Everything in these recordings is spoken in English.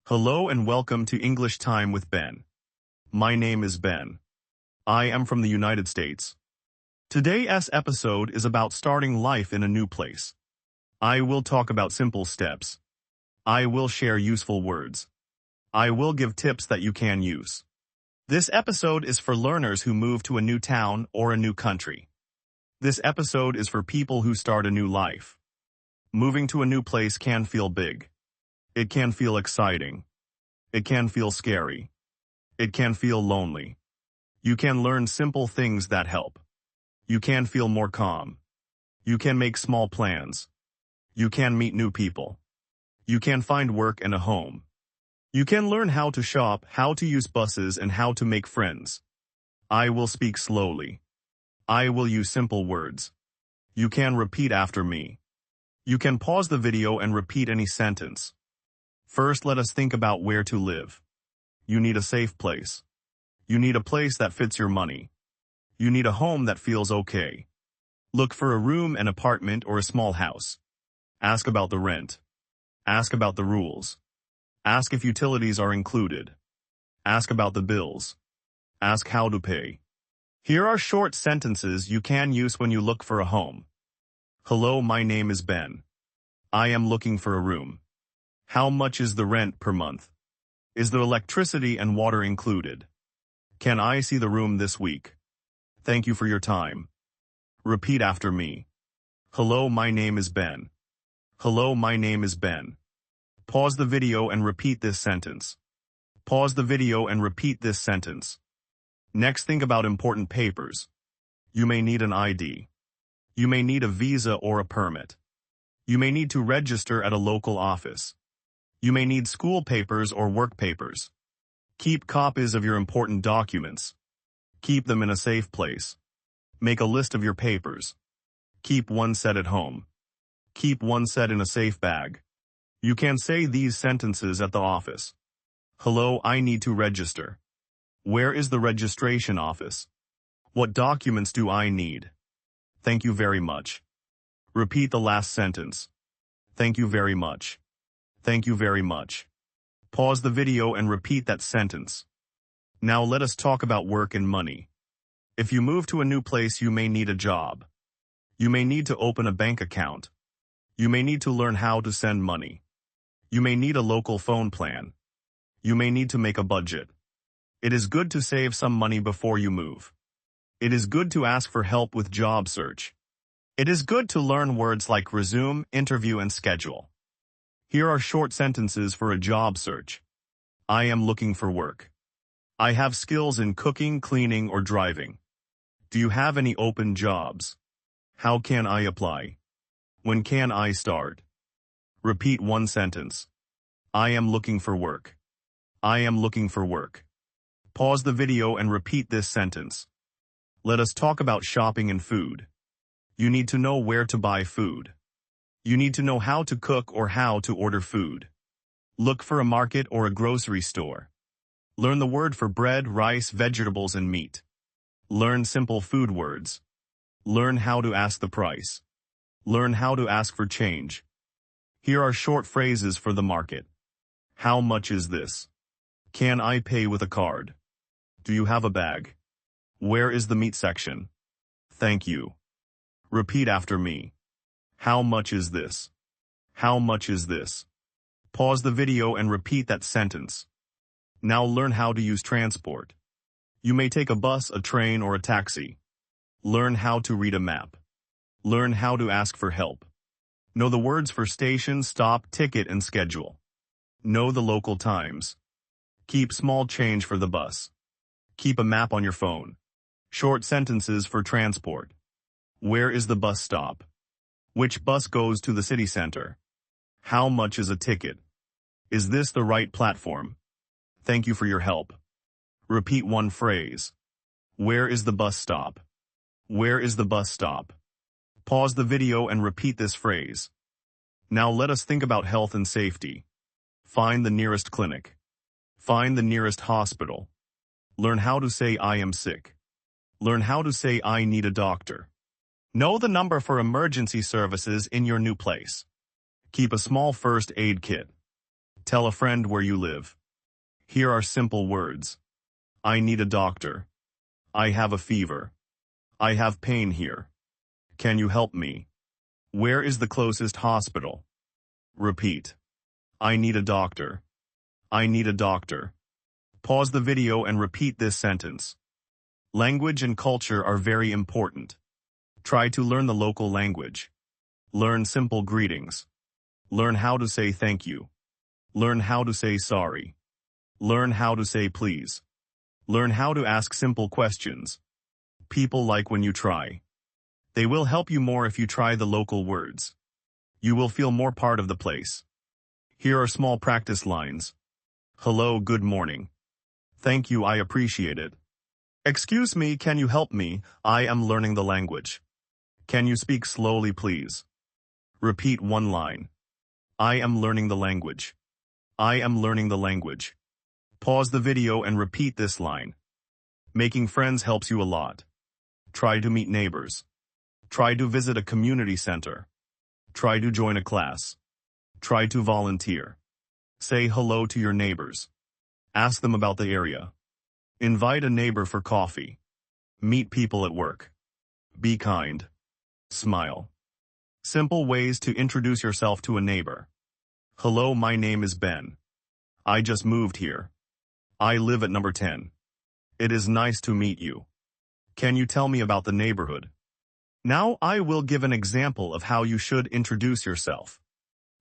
Hello and welcome to English Time with Ben. My name is Ben. I am from the United States. Today's episode is about starting life in a new place. I will talk about simple steps. I will share useful words. I will give tips that you can use. This episode is for learners who move to a new town or a new country. This episode is for people who start a new life. Moving to a new place can feel big. It can feel exciting. It can feel scary. It can feel lonely. You can learn simple things that help. You can feel more calm. You can make small plans. You can meet new people. You can find work and a home. You can learn how to shop, how to use buses, and how to make friends. I will speak slowly. I will use simple words. You can repeat after me. You can pause the video and repeat any sentence. First, let us think about where to live. You need a safe place. You need a place that fits your money. You need a home that feels okay. Look for a room, an apartment, or a small house. Ask about the rent. Ask about the rules. Ask if utilities are included. Ask about the bills. Ask how to pay. Here are short sentences you can use when you look for a home. Hello, my name is Ben. I am looking for a room. How much is the rent per month? Is the electricity and water included? Can I see the room this week? Thank you for your time. Repeat after me. Hello, my name is Ben. Hello, my name is Ben. Pause the video and repeat this sentence. Pause the video and repeat this sentence. Next, think about important papers. You may need an ID. You may need a visa or a permit. You may need to register at a local office. You may need school papers or work papers. Keep copies of your important documents. Keep them in a safe place. Make a list of your papers. Keep one set at home. Keep one set in a safe bag. You can say these sentences at the office. Hello, I need to register. Where is the registration office? What documents do I need? Thank you very much. Repeat the last sentence. Thank you very much. Thank you very much. Pause the video and repeat that sentence. Now let us talk about work and money. If you move to a new place, you may need a job. You may need to open a bank account. You may need to learn how to send money. You may need a local phone plan. You may need to make a budget. It is good to save some money before you move. It is good to ask for help with job search. It is good to learn words like resume, interview, and schedule. Here are short sentences for a job search. I am looking for work. I have skills in cooking, cleaning, or driving. Do you have any open jobs? How can I apply? When can I start? Repeat one sentence. I am looking for work. I am looking for work. Pause the video and repeat this sentence. Let us talk about shopping and food. You need to know where to buy food. You need to know how to cook or how to order food. Look for a market or a grocery store. Learn the word for bread, rice, vegetables, and meat. Learn simple food words. Learn how to ask the price. Learn how to ask for change. Here are short phrases for the market. How much is this? Can I pay with a card? Do you have a bag? Where is the meat section? Thank you. Repeat after me. How much is this? How much is this? Pause the video and repeat that sentence. Now learn how to use transport. You may take a bus, a train, or a taxi. Learn how to read a map. Learn how to ask for help. Know the words for station, stop, ticket, and schedule. Know the local times. Keep small change for the bus. Keep a map on your phone. Short sentences for transport. Where is the bus stop? Which bus goes to the city center? How much is a ticket? Is this the right platform? Thank you for your help. Repeat one phrase. Where is the bus stop? Where is the bus stop? Pause the video and repeat this phrase. Now let us think about health and safety. Find the nearest clinic. Find the nearest hospital. Learn how to say I am sick. Learn how to say I need a doctor. Know the number for emergency services in your new place. Keep a small first aid kit. Tell a friend where you live. Here are simple words. I need a doctor. I have a fever. I have pain here. Can you help me? Where is the closest hospital? Repeat. I need a doctor. I need a doctor. Pause the video and repeat this sentence. Language and culture are very important. Try to learn the local language. Learn simple greetings. Learn how to say thank you. Learn how to say sorry. Learn how to say please. Learn how to ask simple questions. People like when you try. They will help you more if you try the local words. You will feel more part of the place. Here are small practice lines. Hello, good morning. Thank you, I appreciate it. Excuse me, can you help me? I am learning the language. Can you speak slowly, please? Repeat one line. I am learning the language. I am learning the language. Pause the video and repeat this line. Making friends helps you a lot. Try to meet neighbors. Try to visit a community center. Try to join a class. Try to volunteer. Say hello to your neighbors. Ask them about the area. Invite a neighbor for coffee. Meet people at work. Be kind. Smile. Simple ways to introduce yourself to a neighbor. Hello, my name is Ben. I just moved here. I live at number 10. It is nice to meet you. Can you tell me about the neighborhood? Now I will give an example of how you should introduce yourself.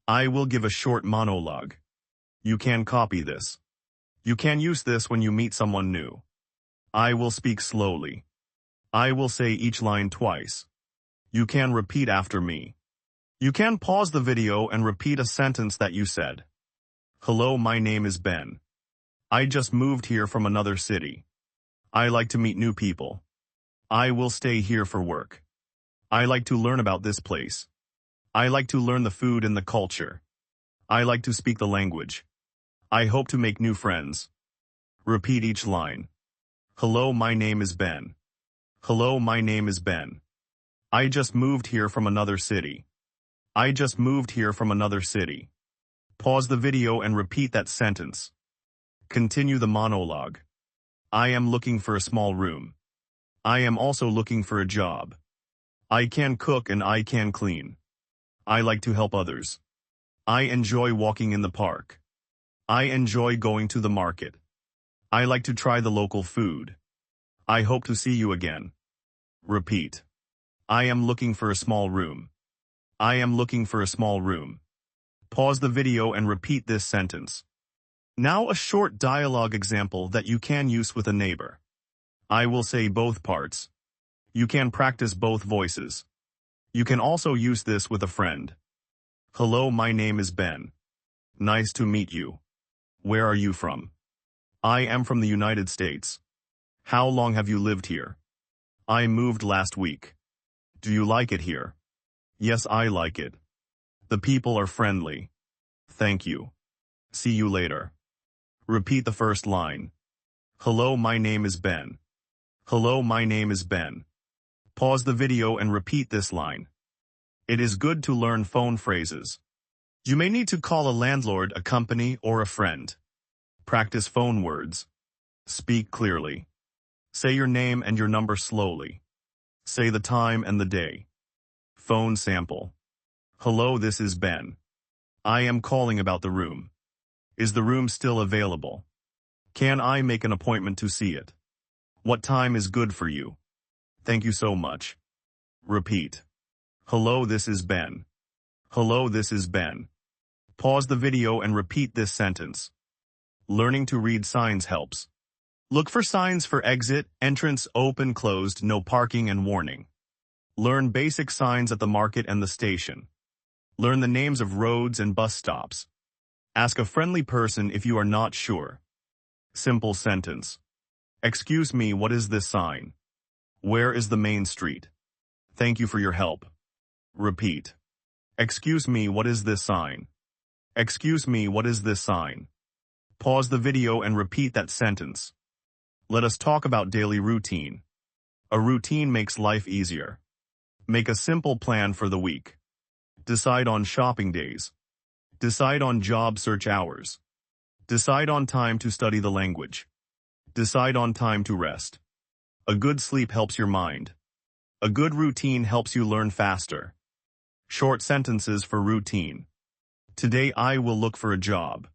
I will give a short monologue. You can copy this. You can use this when you meet someone new. I will speak slowly. I will say each line twice. You can repeat after me. You can pause the video and repeat a sentence that you said. Hello, my name is Ben. I just moved here from another city. I like to meet new people. I will stay here for work. I like to learn about this place. I like to learn the food and the culture. I like to speak the language. I hope to make new friends. Repeat each line. Hello, my name is Ben. Hello, my name is Ben. I just moved here from another city. I just moved here from another city. Pause the video and repeat that sentence. Continue the monologue. I am looking for a small room. I am also looking for a job. I can cook and I can clean. I like to help others. I enjoy walking in the park. I enjoy going to the market. I like to try the local food. I hope to see you again. Repeat. I am looking for a small room. I am looking for a small room. Pause the video and repeat this sentence. Now a short dialogue example that you can use with a neighbor. I will say both parts. You can practice both voices. You can also use this with a friend. Hello, my name is Ben. Nice to meet you. Where are you from? I am from the United States. How long have you lived here? I moved last week. Do you like it here? Yes, I like it. The people are friendly. Thank you. See you later. Repeat the first line. Hello, my name is Ben. Hello, my name is Ben. Pause the video and repeat this line. It is good to learn phone phrases. You may need to call a landlord, a company, or a friend. Practice phone words. Speak clearly. Say your name and your number slowly. Say the time and the day. Phone sample. Hello, this is Ben. I am calling about the room. Is the room still available? Can I make an appointment to see it? What time is good for you? Thank you so much. Repeat. Hello, this is Ben. Hello, this is Ben. Pause the video and repeat this sentence. Learning to read signs helps. Look for signs for exit, entrance, open, closed, no parking, and warning. Learn basic signs at the market and the station. Learn the names of roads and bus stops. Ask a friendly person if you are not sure. Simple sentence. Excuse me, what is this sign? Where is the main street? Thank you for your help. Repeat. Excuse me, what is this sign? Excuse me, what is this sign? Pause the video and repeat that sentence. Let us talk about daily routine. A routine makes life easier. Make a simple plan for the week. Decide on shopping days. Decide on job search hours. Decide on time to study the language. Decide on time to rest. A good sleep helps your mind. A good routine helps you learn faster. Short sentences for routine. Today I will look for a job.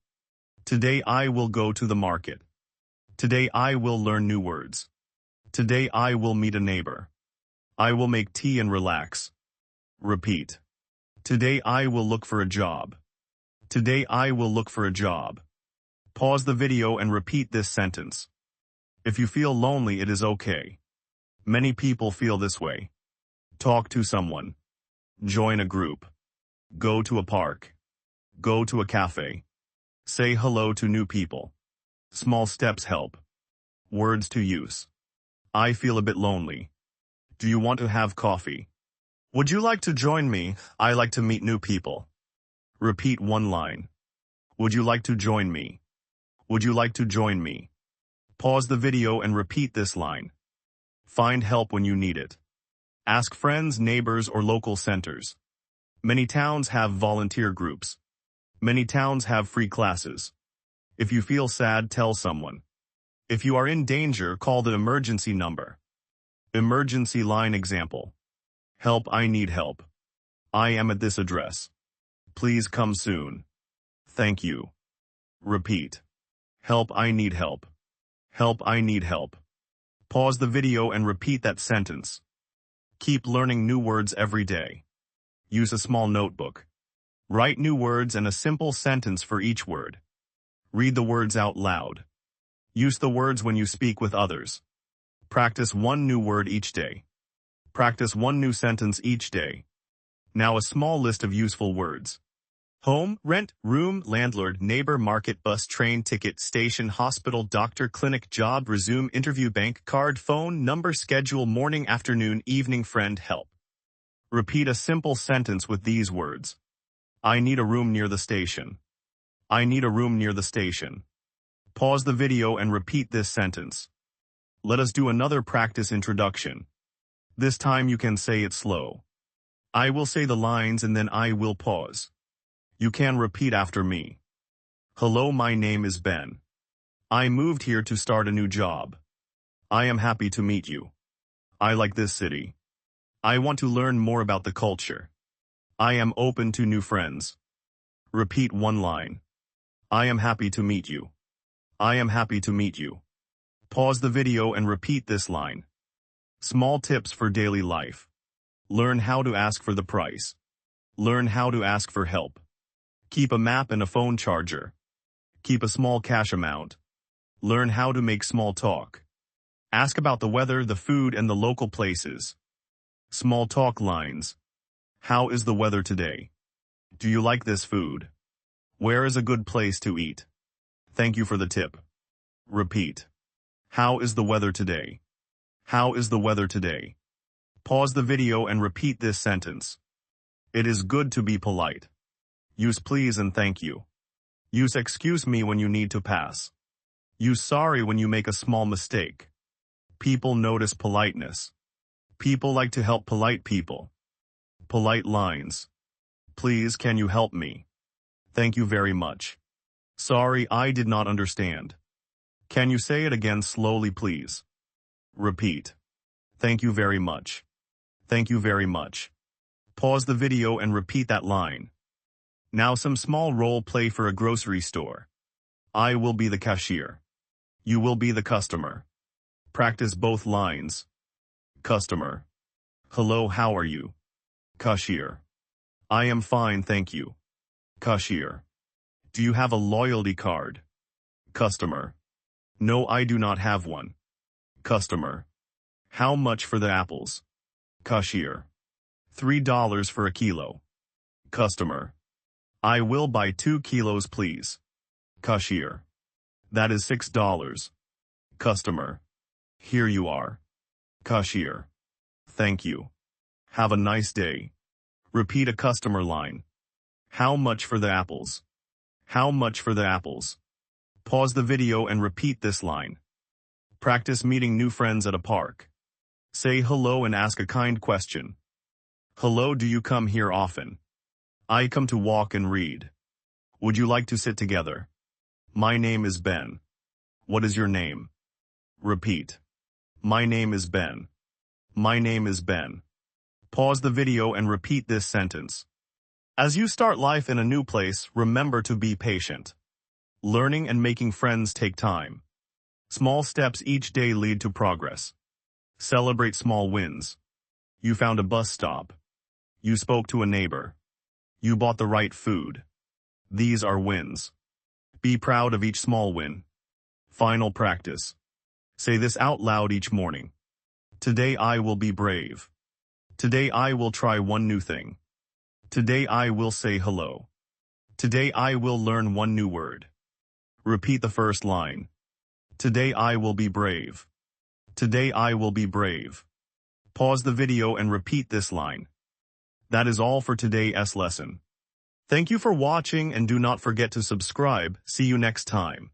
Today I will go to the market. Today I will learn new words. Today I will meet a neighbor. I will make tea and relax. Repeat. Today I will look for a job. Today I will look for a job. Pause the video and repeat this sentence. If you feel lonely, it is okay. Many people feel this way. Talk to someone. Join a group. Go to a park. Go to a cafe. Say hello to new people. Small steps help. Words to use. I feel a bit lonely. Do you want to have coffee? Would you like to join me? I like to meet new people. Repeat one line. Would you like to join me? Would you like to join me? Pause the video and repeat this line. Find help when you need it. Ask friends, neighbors, or local centers. Many towns have volunteer groups. Many towns have free classes. If you feel sad, tell someone. If you are in danger, call the emergency number. Emergency line example. Help, I need help. I am at this address. Please come soon. Thank you. Repeat. Help, I need help. Help, I need help. Pause the video and repeat that sentence. Keep learning new words every day. Use a small notebook. Write new words and a simple sentence for each word. Read the words out loud. Use the words when you speak with others. Practice one new word each day. Practice one new sentence each day. Now a small list of useful words. Home, rent, room, landlord, neighbor, market, bus, train, ticket, station, hospital, doctor, clinic, job, resume, interview, bank, card, phone, number, schedule, morning, afternoon, evening, friend, help. Repeat a simple sentence with these words. I need a room near the station. I need a room near the station. Pause the video and repeat this sentence. Let us do another practice introduction. This time you can say it slow. I will say the lines and then I will pause. You can repeat after me. Hello, my name is Ben. I moved here to start a new job. I am happy to meet you. I like this city. I want to learn more about the culture. I am open to new friends. Repeat one line. I am happy to meet you. I am happy to meet you. Pause the video and repeat this line. Small tips for daily life. Learn how to ask for the price. Learn how to ask for help. Keep a map and a phone charger. Keep a small cash amount. Learn how to make small talk. Ask about the weather, the food, and the local places. Small talk lines. How is the weather today? Do you like this food? Where is a good place to eat? Thank you for the tip. Repeat. How is the weather today? How is the weather today? Pause the video and repeat this sentence. It is good to be polite. Use please and thank you. Use excuse me when you need to pass. Use sorry when you make a small mistake. People notice politeness. People like to help polite people. Polite lines. Please, can you help me? Thank you very much. Sorry, I did not understand. Can you say it again slowly, please? Repeat. Thank you very much. Thank you very much. Pause the video and repeat that line. Now some small role play for a grocery store. I will be the cashier. You will be the customer. Practice both lines. Customer. Hello, how are you? Cashier. I am fine, thank you. Cashier. Do you have a loyalty card? Customer. No, I do not have one. Customer. How much for the apples? Cashier. $3 for a kilo. Customer. I will buy 2 kilos, please. Cashier. That is $6. Customer. Here you are. Cashier. Thank you. Have a nice day. Repeat a customer line. How much for the apples? How much for the apples? Pause the video and repeat this line. Practice meeting new friends at a park. Say hello and ask a kind question. Hello, do you come here often? I come to walk and read. Would you like to sit together? My name is Ben. What is your name? Repeat. My name is Ben. My name is Ben. Pause the video and repeat this sentence. As you start life in a new place, remember to be patient. Learning and making friends take time. Small steps each day lead to progress. Celebrate small wins. You found a bus stop. You spoke to a neighbor. You bought the right food. These are wins. Be proud of each small win. Final practice. Say this out loud each morning. Today I will be brave. Today I will try one new thing. Today I will say hello. Today I will learn one new word. Repeat the first line. Today I will be brave. Today I will be brave. Pause the video and repeat this line. That is all for today's lesson. Thank you for watching and do not forget to subscribe. See you next time.